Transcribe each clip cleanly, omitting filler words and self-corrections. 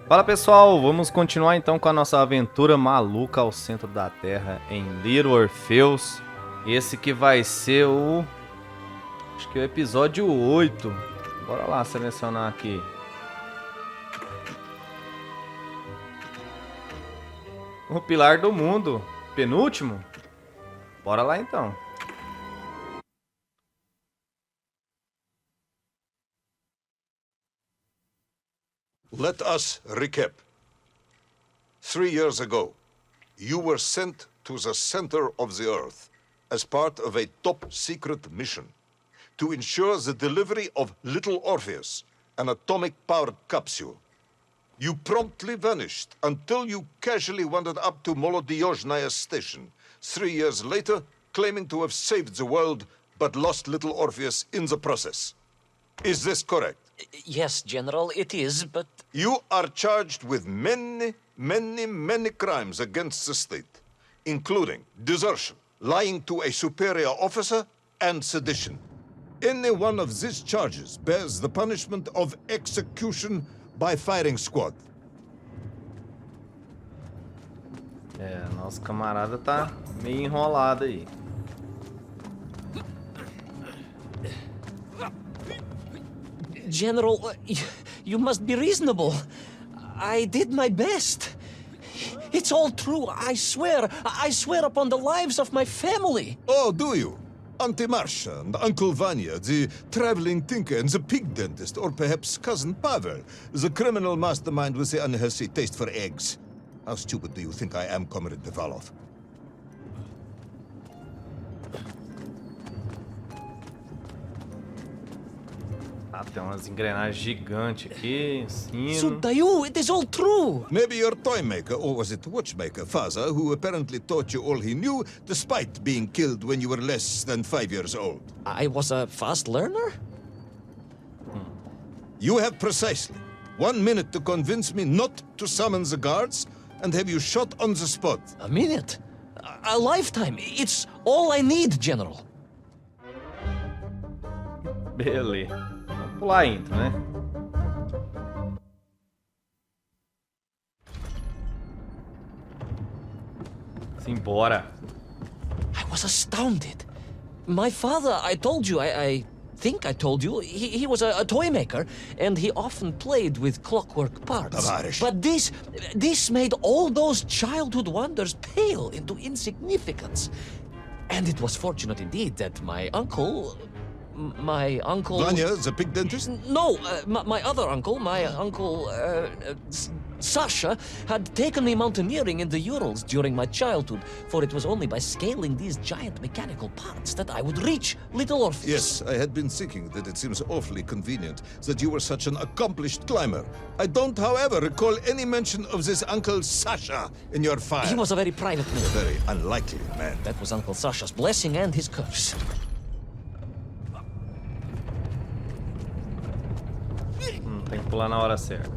Fala pessoal, vamos continuar então com a nossa aventura maluca ao centro da Terra em Little Orpheus. Esse que vai ser o... acho que é o episódio 8. Bora lá selecionar aqui. O Pilar do Mundo, penúltimo? Bora lá então. Let us recap. 3 years ago, you were sent to the center of the Earth as part of a top-secret mission to ensure the delivery of Little Orpheus, an atomic-powered capsule. You promptly vanished until you casually wandered up to Molodiyozhnaya Station 3 years later, claiming to have saved the world, but lost Little Orpheus in the process. Is this correct? Yes, General, it is, but... You are charged with many crimes against the state, including desertion, lying to a superior officer, and sedition. Any one of these charges bears the punishment of execution by firing squad. É, nosso camarada tá meio enrolado aí. General, you must be reasonable. I did my best. It's all true, I swear. I swear upon the lives of my family. Oh, do you? Auntie Marcia and Uncle Vanya, the traveling tinker and the pig dentist, or perhaps Cousin Pavel, the criminal mastermind with the unhealthy taste for eggs. How stupid do you think I am, Comrade Devalov? Ah, tem umas engrenagens gigantes aqui, sino. Sudayu, it is all true. Maybe your toy maker, or was it watchmaker, Faza, who apparently taught you all he knew, despite being killed when you were less than 5 years old. I was a fast learner? You have precisely 1 minute to convince me not to summon the guards, and have you shot on the spot. A minute? A lifetime. It's all I need, General. Beleza. Vamos pular a intro, né? Simbora. I was astounded. My father, I told you, I think I told you, he was a toy maker, and he often played with clockwork parts. Tavarish. But this made all those childhood wonders pale into insignificance. And it was fortunate indeed that my uncle... Vanya, the pig dentist? No, my other uncle, Sasha, had taken me mountaineering in the Urals during my childhood, for it was only by scaling these giant mechanical parts that I would reach Little Orpheus. Yes, I had been thinking that it seems awfully convenient that you were such an accomplished climber. I don't, however, recall any mention of this Uncle Sasha in your file. He was a very private man. A very unlikely man. That was Uncle Sasha's blessing and his curse. Tem que pular na hora certa.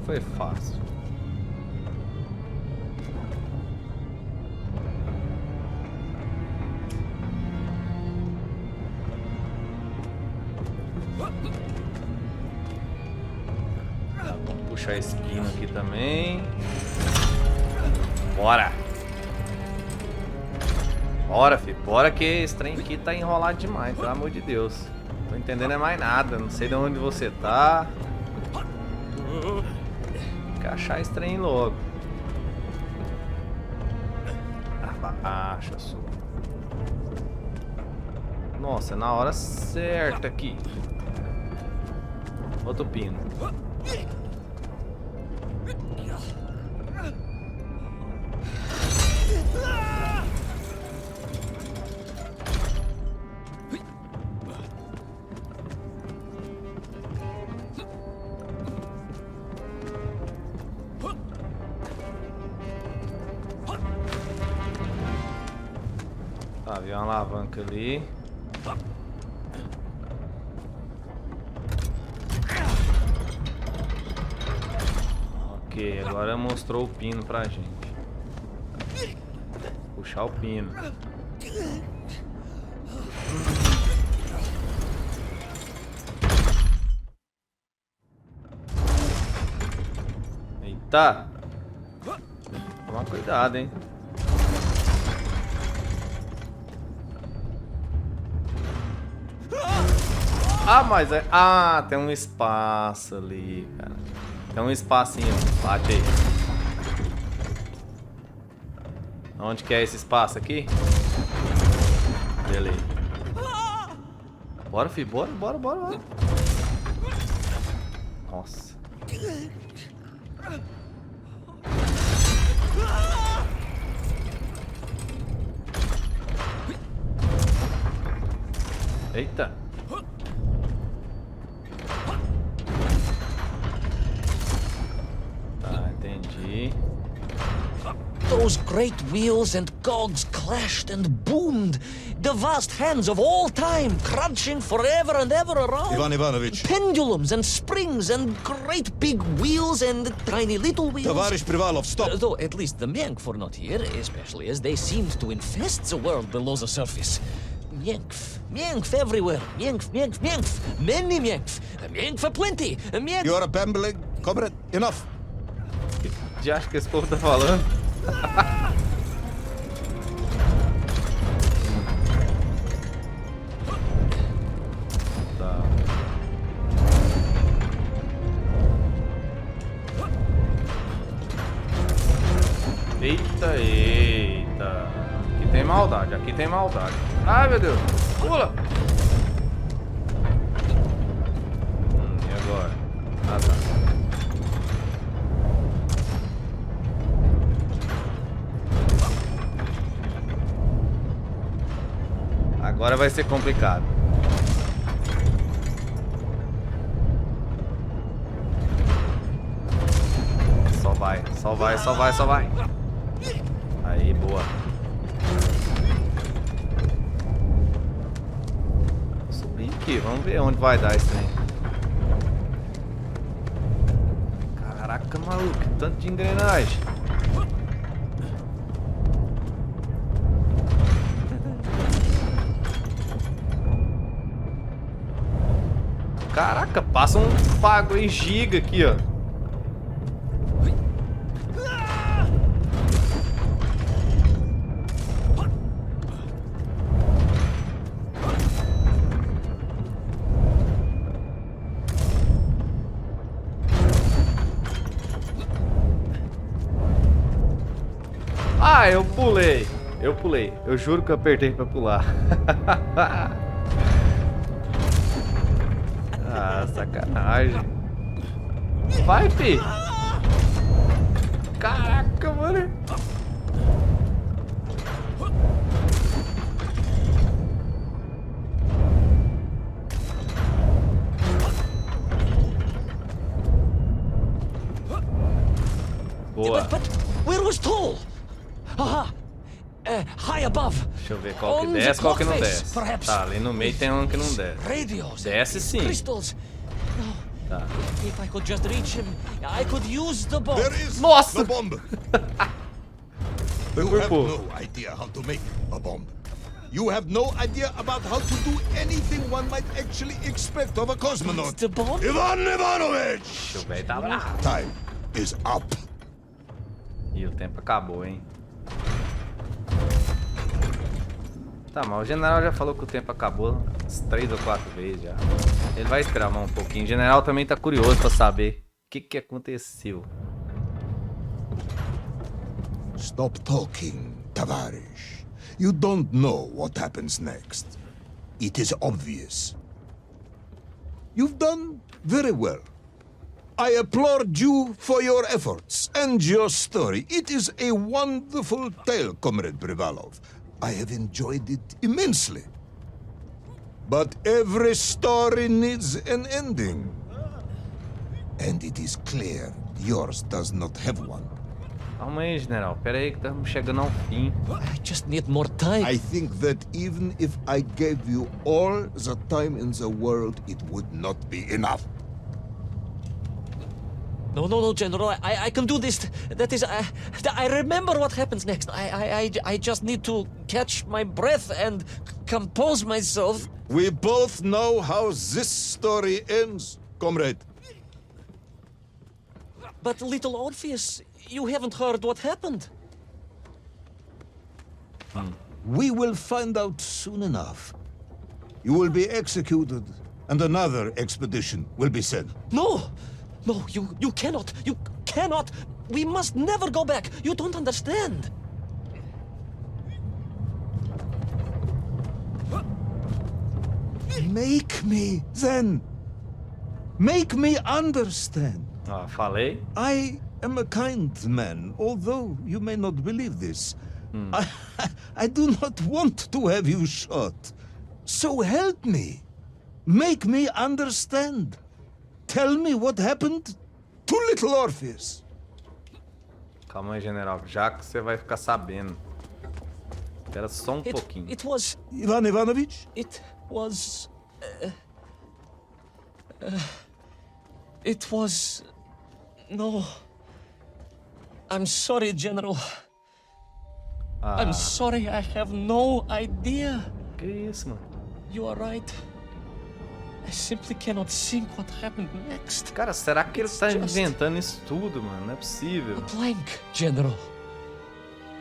Foi fácil. Vamos puxar esse pino aqui também. Bora! Bora, filho. Bora que esse trem aqui tá enrolado demais, pelo amor de Deus. Não tô entendendo é mais nada. Não sei de onde você tá. Tem que achar esse trem logo. Abaixa, só. Nossa, é na hora certa aqui. Outro pino. Tá, vi uma alavanca ali. Ok, agora mostrou o pino pra gente. Puxar o pino. Eita! Toma cuidado, hein? Ah, mas é... Ah, tem um espaço ali, cara. Tem um espacinho. Bate aí. Onde que é esse espaço aqui? Beleza. Bora, filho. Bora. Nossa. Eita. Tá, entendi. Those great wheels and cogs clashed and boomed. The vast hands of all time crunching forever and ever around. Ivan Ivanovich. Pendulums and springs and great big wheels and tiny little wheels. Tavarish Privalov, stop. Though at least the Menkf were not here, especially as they seemed to infest the world below the surface. Menkf everywhere. Menkf. Many Menkf. Menkf aplenty. Menkf. You are babbling. Comrade, enough. De acho que esse povo tá falando. Tá. Eita. Aqui tem maldade. Ai, meu Deus. Pula. E agora? Ah, tá. Agora vai ser complicado. Só vai. Aí, boa. Vou subir aqui, vamos ver onde vai dar esse trem. Caraca, maluco, que tanto de engrenagem. Caraca, passa um bagulho em giga aqui, ó. Ah, eu pulei. Eu juro que eu apertei pra pular. Ah, sacanagem. Vai, fi. Caraca, mano. Boa. But where was Toll? Aha! High above. Deixa eu ver qual que On desce, the qual que não clock face, desce. perhaps. Tá, ali no meio tem um que não desce. Radios. Desce sim. Crystals. No. Tá. If I could just reach him, I could use the bomb. There is Nossa! the bomb. You have no idea how to make a bomb. You have no idea about how to do anything one might actually expect of a cosmonaut. The bomb? Ivan Ivanovich! O velho tá bravo. Time is up. E o tempo acabou, hein? Tá, mas o general já falou que o tempo acabou umas 3 ou 4 vezes já. Ele vai esperar mais um pouquinho. O general também tá curioso pra saber o que aconteceu. Stop talking, Tavarish. You don't know what happens next. It is obvious. You've done very well. I applaud you for your efforts and your story. It is a wonderful tale, Comrade Privalov. I have enjoyed it immensely. But every story needs an ending. And it is clear yours does not have one. Calma aí, general. Pera aí que estamos chegando ao fim. I just need more time. I think that even if I gave you all the time in the world, it would not be enough. No, General. I can do this. That is, I remember what happens next. I just need to catch my breath and compose myself. We both know how this story ends, comrade. But little Orpheus, you haven't heard what happened. We will find out soon enough. You will be executed, and another expedition will be sent. No! No, you cannot! You cannot! We must never go back! You don't understand! Make me, then. Make me understand. Ah, falei. I am a kind man, although you may not believe this. I do not want to have you shot. So help me. Make me understand. Tell me what happened to little Orpheus. Calma aí, general. Já que você vai ficar sabendo. Espera só pouquinho. It was... Ivan Ivanovich? It was... it was... No... I'm sorry, General. I'm sorry, I have no idea. Que isso, mano? You are right. I simply cannot think what happened next. Cara, será que ele tá Just inventando isso tudo, mano? Não é possível. a blank, General.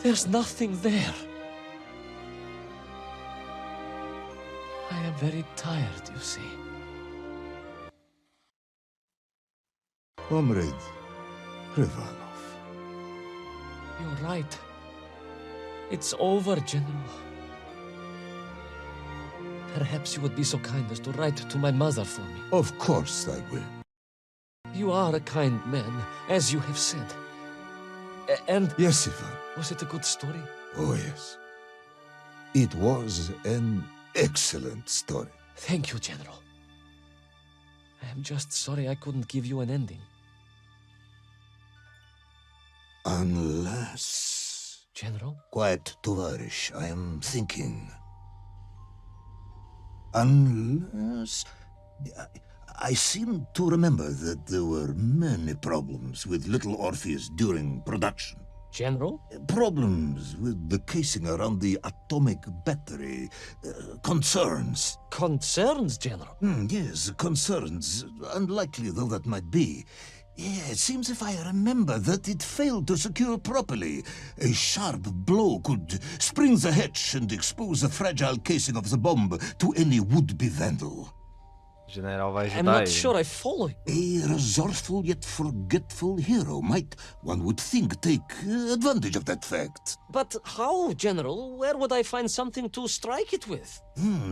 There's nothing there. I am very tired, you see. Comrade Rivanov. You're right. It's over, General. Perhaps you would be so kind as to write to my mother for me. Of course I will. You are a kind man, as you have said. And Yes, Ivan. was it a good story? Oh, yes. It was an excellent story. Thank you, General. I am just sorry I couldn't give you an ending. Unless... General? Quiet, Tovarish, I am thinking. Unless... I seem to remember that there were many problems with little Orpheus during production. General? Problems with the casing around the atomic battery. Concerns. Concerns, General? Yes, concerns. Unlikely though that might be. Yeah, it seems if I remember that it failed to secure properly. A sharp blow could spring the hatch and expose the fragile casing of the bomb to any would-be vandal. O general vai I'm ajudar not ele. sure I follow you. A resourceful yet forgetful hero might, one would think, take advantage of that fact. But how, General? Where would I find something to strike it with?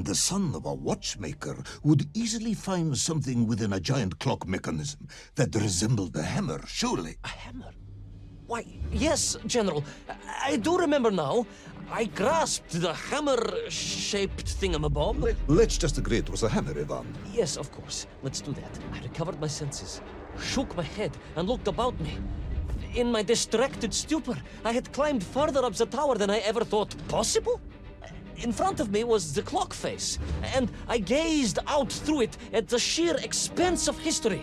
The son of a watchmaker would easily find something within a giant clock mechanism that resembled a hammer, surely. A hammer? Why, yes, General. I do remember now. I grasped the hammer-shaped thingamabob. Let's just agree it was a hammer, Ivan. Yes, of course. Let's do that. I recovered my senses, shook my head, and looked about me. In my distracted stupor, I had climbed further up the tower than I ever thought possible. In front of me was the clock face, and I gazed out through it at the sheer expanse of history.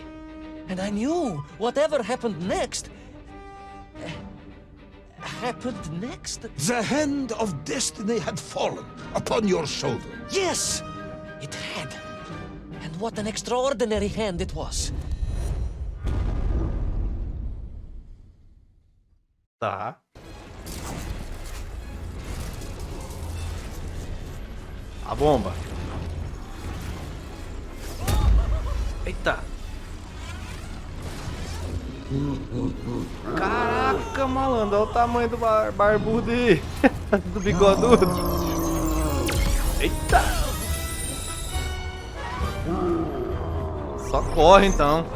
And I knew whatever happened next... happened next? The hand of destiny had fallen upon your shoulder. Yes! It had. And what an extraordinary hand it was. Tá. A bomba. Eita. Caraca, malandro. Olha o tamanho do barbudo aí. Do bigodudo. Eita. Só corre então.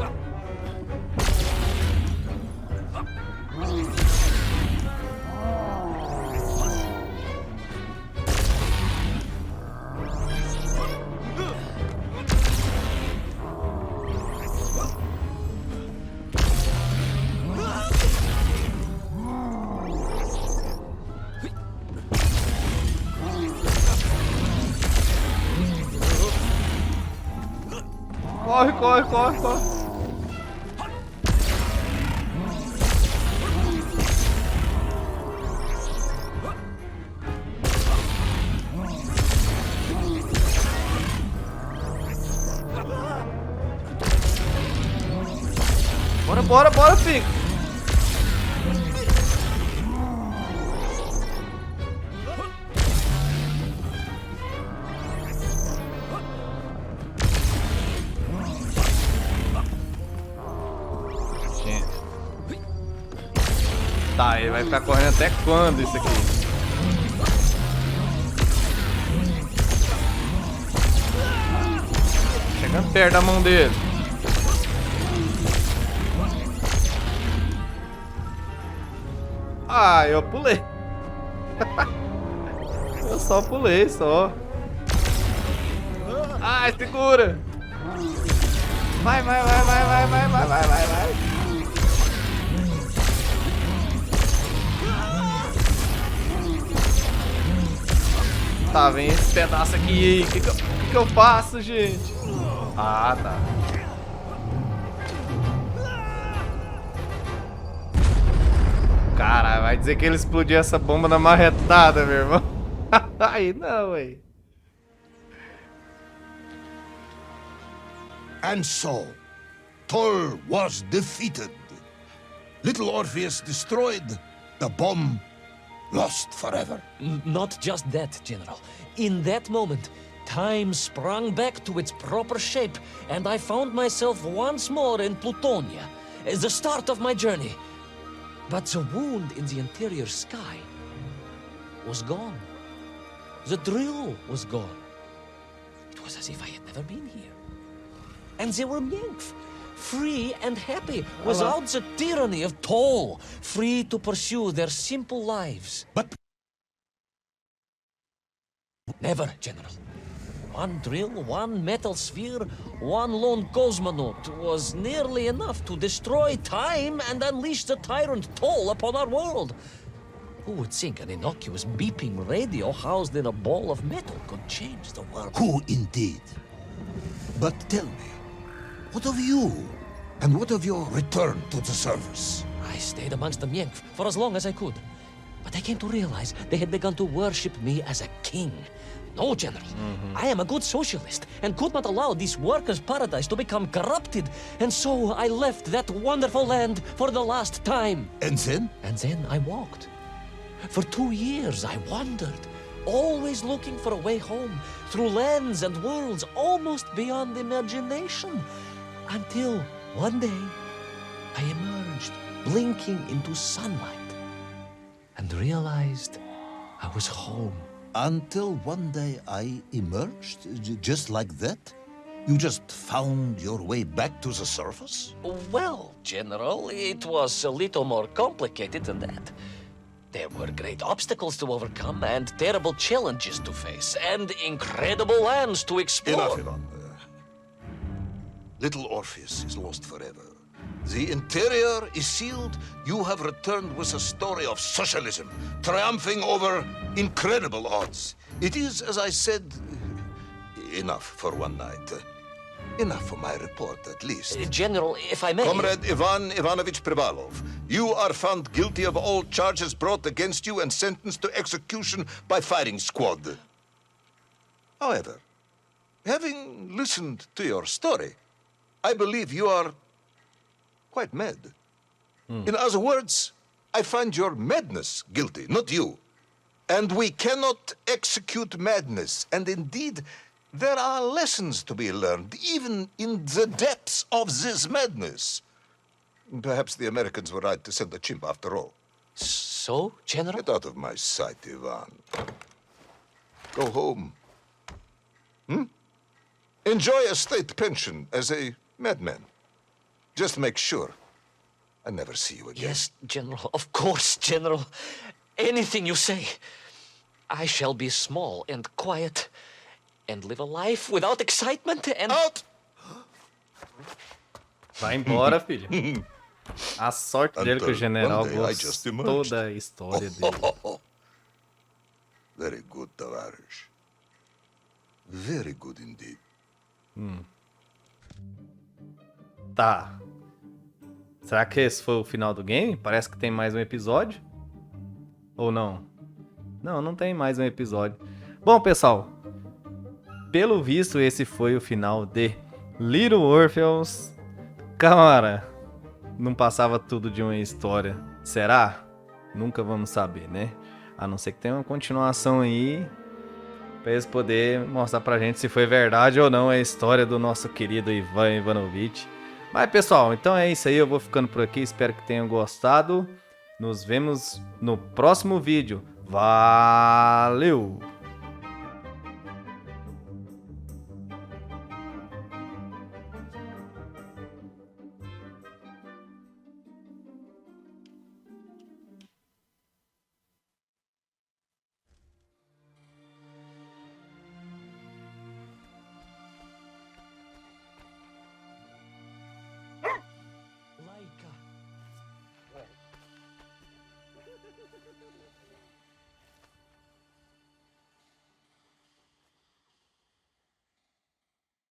Corre, corre, corre, corre. Bora, bora, bora, filho. Tá, ele vai ficar correndo até quando isso aqui? Chegando perto da mão dele. Ah, eu pulei. Eu só pulei, só. Ai, segura. Vai. Tá, vem esse pedaço aqui. O que eu faço, gente? Ah, tá. Caralho, vai dizer que ele explodiu essa bomba na marretada, meu irmão. Aí não, ué. And so, Thor was defeated. Little Orpheus destroyed, the bomb lost forever. Not just that, General. In that moment, time sprung back to its proper shape, and I found myself once more in Plutonia, the start of my journey. But the wound in the interior sky was gone. The drill was gone. It was as if I had never been here. And they were Mengf, free and happy, without the tyranny of toll, free to pursue their simple lives. But Never, General. One drill, one metal sphere, one lone cosmonaut was nearly enough to destroy time and unleash the tyrant toll upon our world. Who would think an innocuous beeping radio housed in a ball of metal could change the world? who indeed? But tell me, what of you? And what of your return to the service? I stayed amongst the Mengf for as long as I could. But I came to realize they had begun to worship me as a king. No, General. I am a good socialist and could not allow this workers' paradise to become corrupted. And so I left that wonderful land for the last time. And then? And then I walked. For 2 years I wandered, always looking for a way home, through lands and worlds almost beyond imagination. Until one day I emerged, blinking into sunlight, and realized I was home. Until one day I emerged, just like that? You just found your way back to the surface? Well, General, it was a little more complicated than that. There were great obstacles to overcome and terrible challenges to face and incredible lands to explore. Enough, Ivan. Little Orpheus is lost forever. The interior is sealed. You have returned with a story of socialism, triumphing over incredible odds. It is, as I said, enough for one night. Enough for my report, at least. General, if I may... Comrade Ivan Ivanovich Privalov, you are found guilty of all charges brought against you and sentenced to execution by firing squad. However, having listened to your story, I believe you are quite mad. In other words, I find your madness guilty, not you. And we cannot execute madness. And indeed, there are lessons to be learned, even in the depths of this madness. Perhaps the Americans were right to send a chimp after all. So, General? Get out of my sight, Ivan. Go home. Enjoy a state pension as a madman. Just make sure I never see you again. Yes, General. Of course, General. Anything you say. I shall be small and quiet and live a life without excitement and... Out! Vai embora, filho. A sorte dele que o general gostou da história dele. Very good, Tavares. Very good indeed. Tá. Será que esse foi o final do game? Parece que tem mais um episódio. Ou não? Não, não tem mais um episódio. Bom, pessoal. Pelo visto, esse foi o final de Little Orpheus. Cara, não passava tudo de uma história. Será? Nunca vamos saber, né? A não ser que tenha uma continuação aí, pra eles poderem mostrar pra gente se foi verdade ou não a história do nosso querido Ivan Ivanovich. Mas, pessoal, então é isso aí. Eu vou ficando por aqui. Espero que tenham gostado. Nos vemos no próximo vídeo. Valeu!